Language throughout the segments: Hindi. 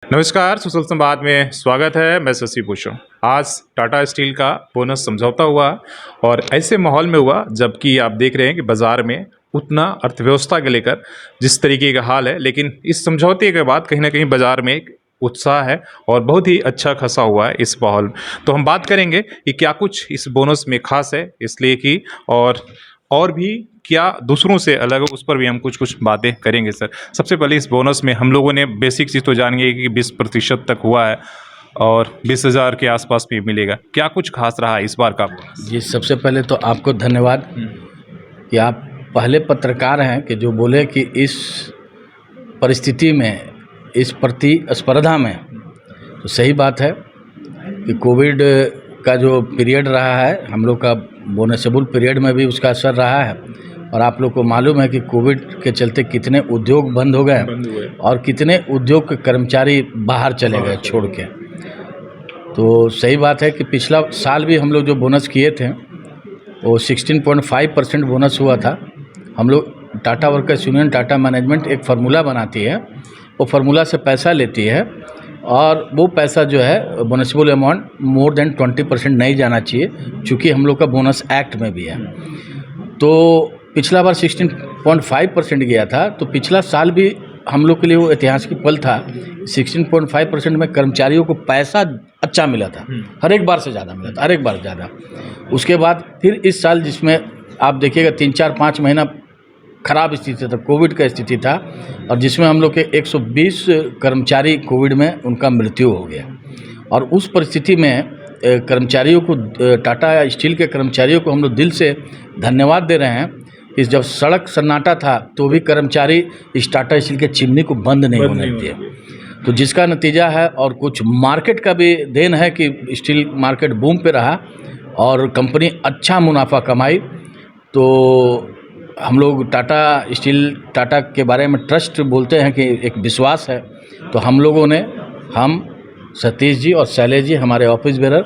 नमस्कार, सुशल संवाद में स्वागत है। मैं शशि भूषण। आज टाटा स्टील का बोनस समझौता हुआ और ऐसे माहौल में हुआ जबकि आप देख रहे हैं कि बाजार में उतना अर्थव्यवस्था को लेकर जिस तरीके का हाल है, लेकिन इस समझौते के बाद कहीं ना कहीं बाजार में एक उत्साह है और बहुत ही अच्छा खासा हुआ है इस माहौल में। तो हम बात करेंगे कि क्या कुछ इस बोनस में खास है, इसलिए कि और भी क्या दूसरों से अलग है, उस पर भी हम कुछ कुछ बातें करेंगे सर। सबसे पहले इस बोनस में हम लोगों ने बेसिक चीज़ तो जानेंगे कि 20% तक हुआ है और 20,000 के आसपास भी मिलेगा। क्या कुछ खास रहा है इस बार का बोनस? जी, सबसे पहले तो आपको धन्यवाद कि आप पहले पत्रकार हैं कि जो बोले कि इस परिस्थिति में, इस प्रतिस्पर्धा में, तो सही बात है कि कोविड का जो पीरियड रहा है, हम लोग का बोनसेबल पीरियड में भी उसका असर रहा है। और आप लोग को मालूम है कि कोविड के चलते कितने उद्योग बंद हो गए और कितने उद्योग के कर्मचारी बाहर चले गए छोड़ के। तो सही बात है कि पिछला साल भी हम लोग जो बोनस किए थे वो 16.5% बोनस हुआ था। हम लोग Tata workers union, Tata management एक फार्मूला बनाती है, वो फार्मूला से पैसा लेती है और वो पैसा जो है बोनसेबल अमाउंट मोर देन 20% नहीं जाना चाहिए, चूँकि हम लोग का बोनस एक्ट में भी है। तो पिछला बार 16.5% गया था, तो पिछला साल भी हम लोग के लिए वो ऐतिहासिक पल था। 16.5% में कर्मचारियों को पैसा अच्छा मिला था, हर एक बार से ज़्यादा मिला था, हर एक बार ज़्यादा। उसके बाद फिर इस साल जिसमें आप देखिएगा 3-4-5 महीना ख़राब स्थिति था, कोविड का स्थिति था, और जिसमें हम लोग के 120 कर्मचारी कोविड में उनका मृत्यु हो गया। और उस परिस्थिति में कर्मचारियों को, टाटा स्टील के कर्मचारियों को हम लोग दिल से धन्यवाद दे रहे हैं कि जब सड़क सन्नाटा था तो भी कर्मचारी इस टाटा स्टील के चिमनी को बंद नहीं होने दिए। तो जिसका नतीजा है, और कुछ मार्केट का भी देन है कि स्टील मार्केट बूम पे रहा और कंपनी अच्छा मुनाफा कमाई। तो हम लोग टाटा स्टील, टाटा के बारे में ट्रस्ट बोलते हैं कि एक विश्वास है। तो हम लोगों ने, हम सतीश जी और शैलेश जी हमारे ऑफिस बेरर,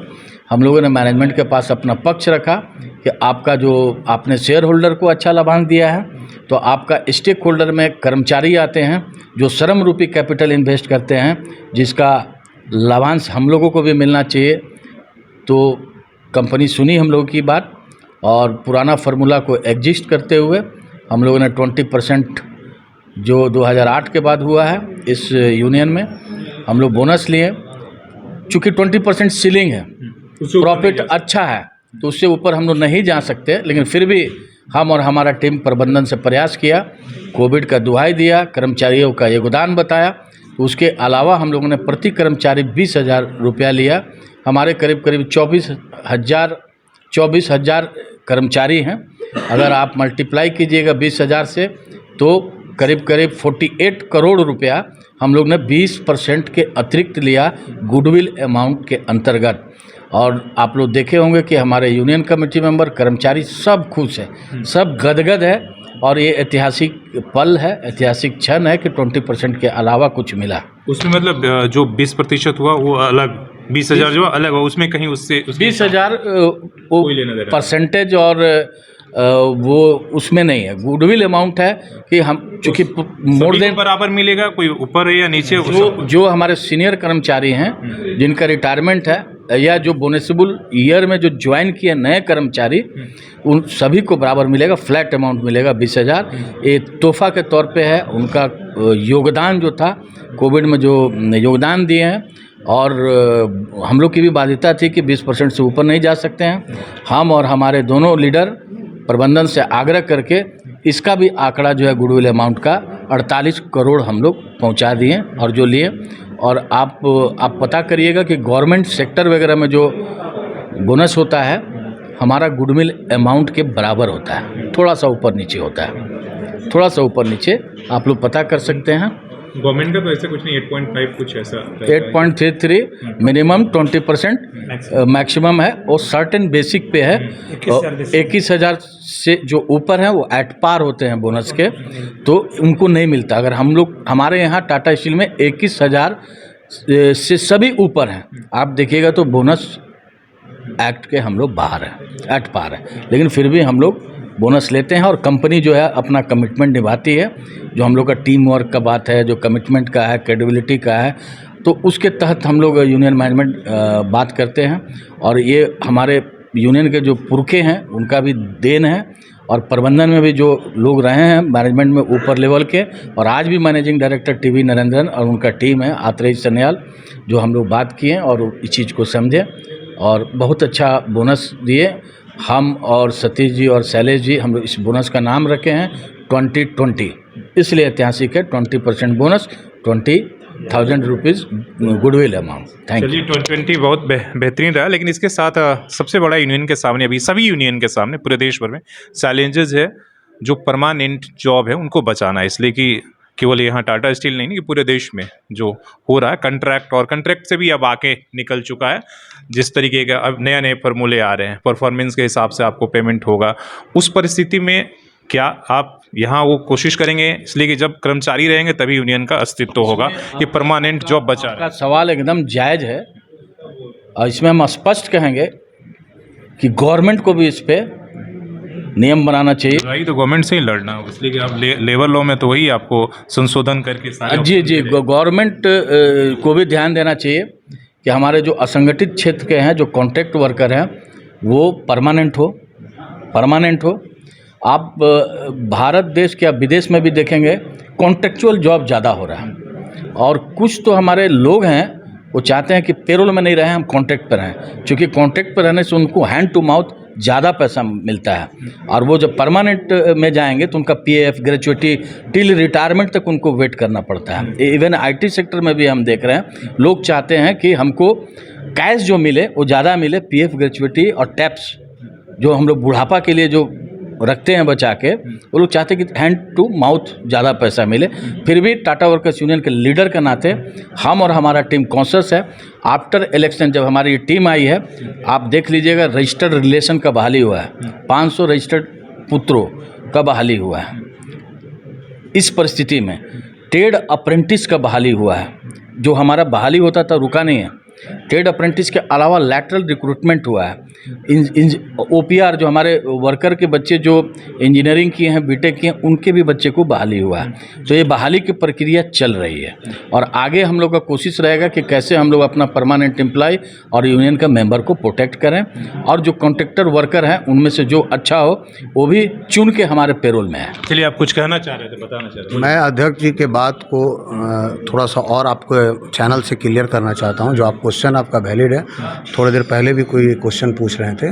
हम लोगों ने मैनेजमेंट के पास अपना पक्ष रखा कि आपका जो आपने शेयर होल्डर को अच्छा लाभांश दिया है, तो आपका स्टेक होल्डर में कर्मचारी आते हैं जो श्रम रूपी कैपिटल इन्वेस्ट करते हैं, जिसका लाभांश हम लोगों को भी मिलना चाहिए। तो कंपनी सुनी हम लोगों की बात और पुराना फार्मूला को एग्जिस्ट करते हुए हम लोगों ने 20% जो 2008 के बाद हुआ है इस यूनियन में हम लोग बोनस लिए। चूँकि 20% सीलिंग है, प्रॉफिट अच्छा है, तो उससे ऊपर हम लोग नहीं जा सकते, लेकिन फिर भी हम और हमारा टीम प्रबंधन से प्रयास किया, कोविड का दुहाई दिया, कर्मचारियों का योगदान बताया। तो उसके अलावा हम लोगों ने प्रति कर्मचारी 20,000 रुपया लिया। हमारे करीब करीब 24,000 कर्मचारी हैं। अगर आप मल्टीप्लाई कीजिएगा 20,000 से, तो करीब करीब 48 करोड़ रुपया हम लोग ने 20% के अतिरिक्त लिया गुडविल अमाउंट के अंतर्गत। और आप लोग देखे होंगे कि हमारे यूनियन कमेटी मेंबर, कर्मचारी सब खुश है, सब गदगद है। और ये ऐतिहासिक पल है, ऐतिहासिक क्षण है कि 20% के अलावा कुछ मिला। उसमें मतलब जो 20% हुआ वो अलग, 20,000 जो अलग हुआ, उसमें कहीं उससे 20,000 वो परसेंटेज और वो उसमें नहीं है, गुडविल अमाउंट है कि हम चूँकि मोर देन बराबर मिलेगा, कोई ऊपर है या नीचे? जो हमारे सीनियर कर्मचारी हैं जिनका रिटायरमेंट है, या जो बोनसेबल ईयर में जो ज्वाइन किए नए कर्मचारी, उन सभी को बराबर मिलेगा, फ्लैट अमाउंट मिलेगा 20,000। ये तोहफा के तौर पे है, उनका योगदान जो था कोविड में जो योगदान दिए हैं। और हम लोग की भी बाध्यता थी कि 20% से ऊपर नहीं जा सकते हैं। हम और हमारे दोनों लीडर प्रबंधन से आग्रह करके इसका भी आंकड़ा जो है गुडविल अमाउंट का 48 करोड़ हम लोग पहुंचा दिए और जो लिए। और आप पता करिएगा कि गवर्नमेंट सेक्टर वगैरह में जो बोनस होता है हमारा गुडविल अमाउंट के बराबर होता है, थोड़ा सा ऊपर नीचे होता है, थोड़ा सा ऊपर नीचे आप लोग पता कर सकते हैं। गवर्नमेंट का तो ऐसे कुछ नहीं, 8.5 कुछ ऐसा, 8.33 मिनिमम, 20% मैक्सिमम है, और सर्टेन बेसिक पे है। 21,000 से जो ऊपर हैं वो एट पार होते हैं बोनस के, तो उनको नहीं मिलता। अगर हम लोग, हमारे यहाँ टाटा स्टील में 21,000 से सभी ऊपर हैं, आप देखिएगा तो बोनस एक्ट के हम लोग बाहर हैं, एट पार है, लेकिन फिर भी हम लोग बोनस लेते हैं। और कंपनी जो है अपना कमिटमेंट निभाती है, जो हम लोग का टीम वर्क का बात है, जो कमिटमेंट का है, क्रेडिबिलिटी का है, तो उसके तहत हम लोग यूनियन मैनेजमेंट बात करते हैं, और ये हमारे यूनियन के जो पुरखे हैं उनका भी देन है, और प्रबंधन में भी जो लोग रहे हैं मैनेजमेंट में ऊपर लेवल के, और आज भी मैनेजिंग डायरेक्टर टीवी नरेंद्रन और उनका टीम है आत्रेय सन्याल, जो हम लोग बात किए और इस चीज़ को समझे और बहुत अच्छा बोनस दिए। हम और सतीश जी और शैलेश जी हम लोग इस बोनस का नाम रखे हैं 2020, इसलिए ऐतिहासिक है। 20% bonus, 20,000 rupees goodwill amount. Thank you. चलिए 2020 बहुत बेहतरीन रहा, लेकिन इसके साथ सबसे बड़ा यूनियन के सामने, अभी सभी यूनियन के सामने पूरे देश भर में चैलेंजेस है, जो परमानेंट जॉब है उनको बचाना है। इसलिए कि केवल यहाँ टाटा स्टील नहीं कि पूरे देश में जो हो रहा है कंट्रैक्ट, और कंट्रैक्ट से भी अब आके निकल चुका है। जिस तरीके का अब नए नए फॉर्मूले आ रहे हैं, परफॉर्मेंस के हिसाब से आपको पेमेंट होगा। उस परिस्थिति में क्या आप यहाँ वो कोशिश करेंगे, इसलिए कि जब कर्मचारी रहेंगे तभी यूनियन का अस्तित्व होगा, कि परमानेंट जॉब बचा रहे आपका सवाल एकदम जायज़ है, और इसमें हम स्पष्ट कहेंगे कि गवर्नमेंट को भी इस पे नियम बनाना चाहिए। लड़ाई तो गवर्नमेंट से ही लड़ना है, इसलिए कि आप लेबर लॉ में तो वही आपको संशोधन करके सारे जी गवर्नमेंट को भी ध्यान देना चाहिए कि हमारे जो असंगठित क्षेत्र के हैं, जो कॉन्ट्रैक्ट वर्कर हैं, वो परमानेंट हो। आप भारत देश के, आप विदेश में भी देखेंगे कॉन्ट्रेक्चुअल जॉब ज़्यादा हो रहा है, और कुछ तो हमारे लोग हैं वो चाहते हैं कि पेरोल में नहीं रहें, हम कॉन्ट्रैक्ट पर रहें, क्योंकि कॉन्ट्रैक्ट पर रहने से उनको हैंड टू माउथ ज़्यादा पैसा मिलता है, और वो जब परमानेंट में जाएंगे तो उनका पीएफ, ग्रेचुइटी टिल रिटायरमेंट तक उनको वेट करना पड़ता है। इवन आईटी सेक्टर में भी हम देख रहे हैं, लोग चाहते हैं कि हमको कैश जो मिले वो ज़्यादा मिले, पीएफ, ग्रेचुइटी और टैप्स जो हम लोग बुढ़ापा के लिए जो रखते हैं बचा के, वो लोग चाहते हैं कि हैंड टू माउथ ज़्यादा पैसा मिले। फिर भी टाटा वर्कर्स यूनियन के लीडर के नाते हम और हमारा टीम कॉन्शियस है। आफ्टर इलेक्शन जब हमारी ये टीम आई है, आप देख लीजिएगा रजिस्टर्ड रिलेशन का बहाली हुआ है, 500 रजिस्टर्ड पुत्रों का बहाली हुआ है। इस परिस्थिति में ट्रेड अप्रेंटिस का बहाली हुआ है, जो हमारा बहाली होता था रुका नहीं है। ट्रेड अप्रेंटिस के अलावा लैटरल रिक्रूटमेंट हुआ है। ओपीआर जो हमारे वर्कर के बच्चे जो इंजीनियरिंग किए हैं, बीटेक किए हैं, उनके भी बच्चे को बहाली हुआ है। तो ये बहाली की प्रक्रिया चल रही है, और आगे हम लोग का कोशिश रहेगा कि कैसे हम लोग अपना परमानेंट एम्प्लॉय और यूनियन का मेंबर को प्रोटेक्ट करें, और जो कॉन्ट्रैक्टर वर्कर हैं उनमें से जो अच्छा हो वो भी चुन के हमारे पेरोल में है। चलिए, आप कुछ कहना चाह रहे थे, बताना चाह रहे थे। मैं अध्यक्ष जी के बात को थोड़ा सा और आपको चैनल से क्लियर करना चाहता हूं। जो आप क्वेश्चन आपका वैलिड है, थोड़ी देर पहले भी कोई क्वेश्चन पूछ रहे थे।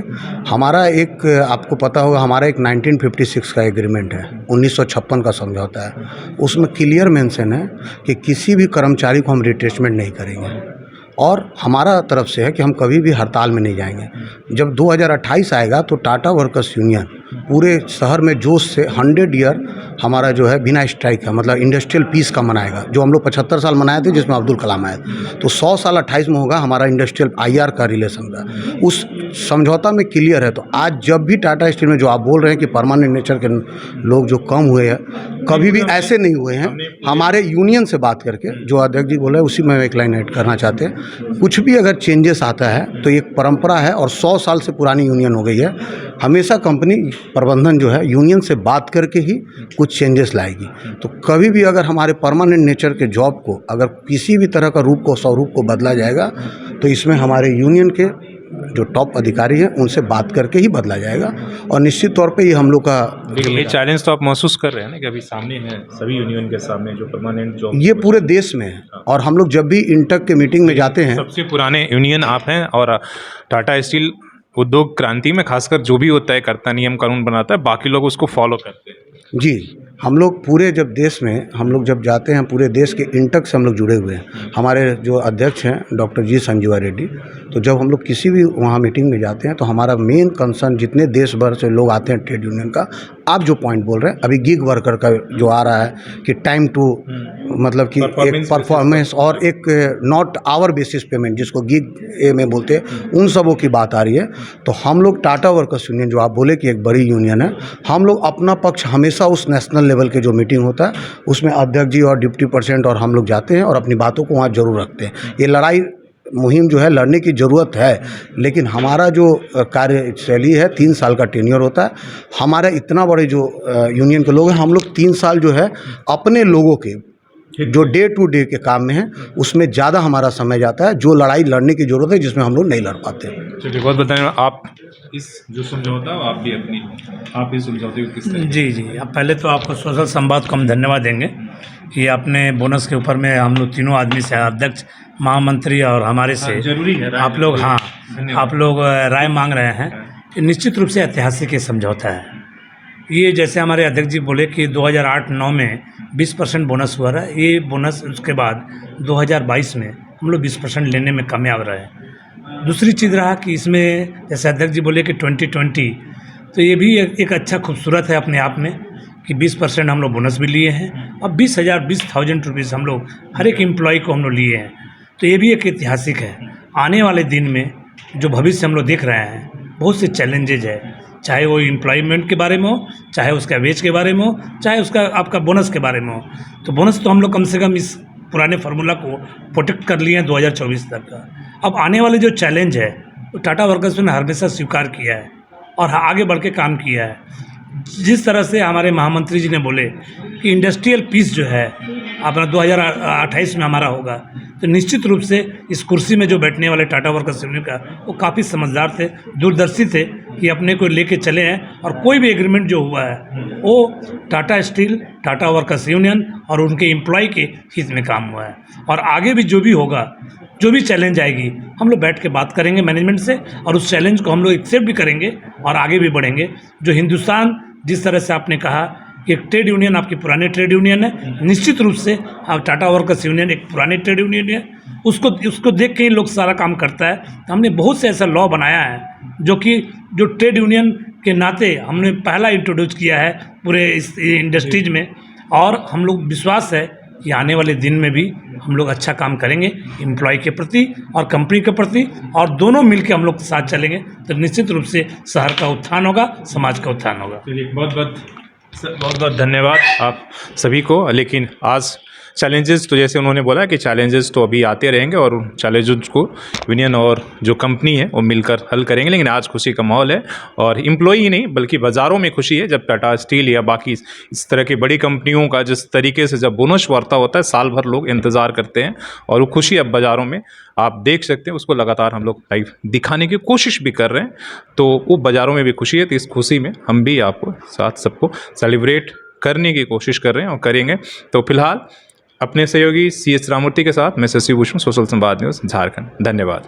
हमारा एक, आपको पता होगा, हमारा एक 1956 का एग्रीमेंट है, 1956 का समझौता है। उसमें क्लियर मेंशन है कि किसी भी कर्मचारी को हम रिट्रेसमेंट नहीं करेंगे, और हमारा तरफ से है कि हम कभी भी हड़ताल में नहीं जाएंगे। जब 2028 आएगा तो टाटा वर्कर्स यूनियन पूरे शहर में जोश से 100 ईयर हमारा जो है बिना स्ट्राइक का, मतलब इंडस्ट्रियल पीस का मनाएगा। जो हम लोग 75 साल मनाए थे, जिसमें अब्दुल कलाम आए थे, तो 100 साल 28 में होगा हमारा इंडस्ट्रियल आईआर का रिलेशन का। उस समझौता में क्लियर है। तो आज जब भी टाटा स्टील में जो आप बोल रहे हैं कि परमानेंट नेचर के लोग जो कम हुए हैं, कभी भी ऐसे नहीं हुए हैं। हमारे यूनियन से बात करके, जो अध्यक्ष जी बोले उसी में एक लाइन ऐड करना चाहते हैं, कुछ भी अगर चेंजेस आता है तो एक परंपरा है, और 100 साल से पुरानी यूनियन हो गई है। हमेशा कंपनी प्रबंधन जो है यूनियन से बात करके ही कुछ चेंजेस लाएगी। तो कभी भी अगर हमारे परमानेंट नेचर के जॉब को अगर किसी भी तरह का रूप को, स्वरूप को बदला जाएगा, तो इसमें हमारे यूनियन के जो टॉप अधिकारी हैं उनसे बात करके ही बदला जाएगा, और निश्चित तौर पे ये हम लोग का। लेकिन ये चैलेंज तो आप महसूस कर रहे हैं ना कि अभी सामने है, सभी यूनियन के सामने जो परमानेंट जॉब, ये पूरे देश में है। और हम लोग जब भी इंटक के मीटिंग में जाते हैं, सबसे पुराने यूनियन आप हैं, और टाटा स्टील उद्योग क्रांति में खासकर जो भी होता है करता, नियम कानून बनाता है, बाकी लोग उसको फॉलो करते हैं। जी, हम लोग पूरे जब देश में हम लोग जब जाते हैं, पूरे देश के इंटक से हम लोग जुड़े हुए हैं। हमारे जो अध्यक्ष हैं डॉक्टर जी संजीवा रेड्डी, तो जब हम लोग किसी भी वहाँ मीटिंग में जाते हैं तो हमारा मेन कंसर्न, जितने देश भर से लोग आते हैं ट्रेड यूनियन का, आप जो पॉइंट बोल रहे हैं अभी गिग वर्कर का जो आ रहा है कि टाइम टू, मतलब कि एक परफॉर्मेंस और एक नॉट आवर बेसिस पेमेंट, जिसको गिग ए में बोलते हैं, उन सबों की बात आ रही है। तो हम लोग टाटा वर्कर्स यूनियन, जो आप बोले कि एक बड़ी यूनियन है, हम लोग अपना पक्ष हमेशा उस नेशनल लेवल के जो मीटिंग होता है उसमें अध्यक्ष जी और डिप्टी प्रेसिडेंट और हम लोग जाते हैं और अपनी बातों को वहाँ जरूर रखते हैं। ये लड़ाई मुहिम जो है लड़ने की ज़रूरत है, लेकिन हमारा जो कार्यशैली है 3 साल का टेन्योर होता है। हमारे इतना बड़े जो यूनियन के लोग हैं, हम लोग 3 साल जो है अपने लोगों के जो डे टू डे के काम में है उसमें ज़्यादा हमारा समय जाता है, जो लड़ाई लड़ने की ज़रूरत है जिसमें हम लोग नहीं लड़ पाते। चलिए बहुत बताएं आप इस जो समझौता आप भी समझौते को किस तरह जी जी, अब पहले तो आपको सोशल संवाद को हम धन्यवाद देंगे कि आपने बोनस के ऊपर में हम लोग तीनों आदमी से, अध्यक्ष, महामंत्री और हमारे से जरूरी है आप लोग आप लोग राय मांग रहे हैं। ये निश्चित रूप से ऐतिहासिक ये समझौता है। ये जैसे हमारे अध्यक्ष जी बोले कि 2008-9 में 20% बोनस हुआ रहा, ये बोनस उसके बाद 2022 में हम लोग 20% लेने में कामयाब रहे। दूसरी चीज़ रहा कि इसमें जैसे अध्यक्ष जी बोले कि 2020, तो ये भी एक अच्छा खूबसूरत है अपने आप में कि 20% हम लोग बोनस भी लिए हैं और 20,000 रुपीज़ हम लोग हर एक एम्प्लॉय को हम लोग लिए हैं। तो ये भी एक ऐतिहासिक है। आने वाले दिन में जो भविष्य हम लोग देख रहे हैं, बहुत से चैलेंजेज है, चाहे वो एम्प्लॉयमेंट के बारे में हो, चाहे उसका वेज के बारे में हो, चाहे उसका आपका बोनस के बारे में हो। तो बोनस तो हम लोग कम से कम इस पुराने फार्मूला को प्रोटेक्ट कर लिए हैं 2024 तक का। अब आने वाले जो चैलेंज है वो टाटा वर्कर्स ने हमेशा स्वीकार किया है और आगे बढ़ के काम किया है। जिस तरह से हमारे महामंत्री जी ने बोले कि इंडस्ट्रियल पीस जो है अपना 2028 में हमारा होगा, तो निश्चित रूप से इस कुर्सी में जो बैठने वाले टाटा वर्कर्स यूनियन का वो काफ़ी समझदार थे, दूरदर्शी थे कि अपने को लेके चले हैं और कोई भी एग्रीमेंट जो हुआ है वो Tata steel, Tata workers union और उनके एम्प्लॉय के हित में काम हुआ है। और आगे भी जो भी होगा, जो भी चैलेंज आएगी, हम लोग बैठ के बात करेंगे मैनेजमेंट से और उस चैलेंज को हम लोग एक्सेप्ट भी करेंगे और आगे भी बढ़ेंगे। जो हिंदुस्तान, जिस तरह से आपने कहा कि एक ट्रेड यूनियन आपकी पुराने ट्रेड यूनियन है, निश्चित रूप से टाटा वर्कर्स यूनियन एक पुराने ट्रेड यूनियन है, उसको देख के ही लोग सारा काम करता है। तो हमने बहुत से ऐसा लॉ बनाया है जो ट्रेड यूनियन के नाते हमने पहला इंट्रोड्यूस किया है पूरे इस इंडस्ट्रीज में। और हम लोग विश्वास है कि आने वाले दिन में भी हम लोग अच्छा काम करेंगे एम्प्लॉय के प्रति और कंपनी के प्रति, और दोनों मिलकर हम लोग साथ चलेंगे तो निश्चित रूप से शहर का उत्थान होगा, समाज का उत्थान होगा। चलिए बहुत बहुत धन्यवाद आप सभी को। लेकिन आज चैलेंजेस तो जैसे उन्होंने बोला कि चैलेंजेस तो अभी आते रहेंगे और उन चैलेंजेस को यूनियन और जो कंपनी है वो मिलकर हल करेंगे। लेकिन आज खुशी का माहौल है और एम्प्लॉय ही नहीं बल्कि बाज़ारों में खुशी है जब टाटा स्टील या बाकी इस तरह की बड़ी कंपनियों का जिस तरीके से जब बोनस वार्ता होता है, साल भर लोग इंतज़ार करते हैं और वो खुशी अब बाज़ारों में आप देख सकते हैं। उसको लगातार हम लोग लाइव दिखाने की कोशिश भी कर रहे हैं, तो वो बाज़ारों में भी खुशी है। तो इस खुशी में हम भी आपको साथ सबको सेलिब्रेट करने की कोशिश कर रहे हैं और करेंगे। तो फिलहाल अपने सहयोगी CS राममूर्ति के साथ मैं शशि भूषण, सोशल संवाद न्यूज़ झारखंड। धन्यवाद।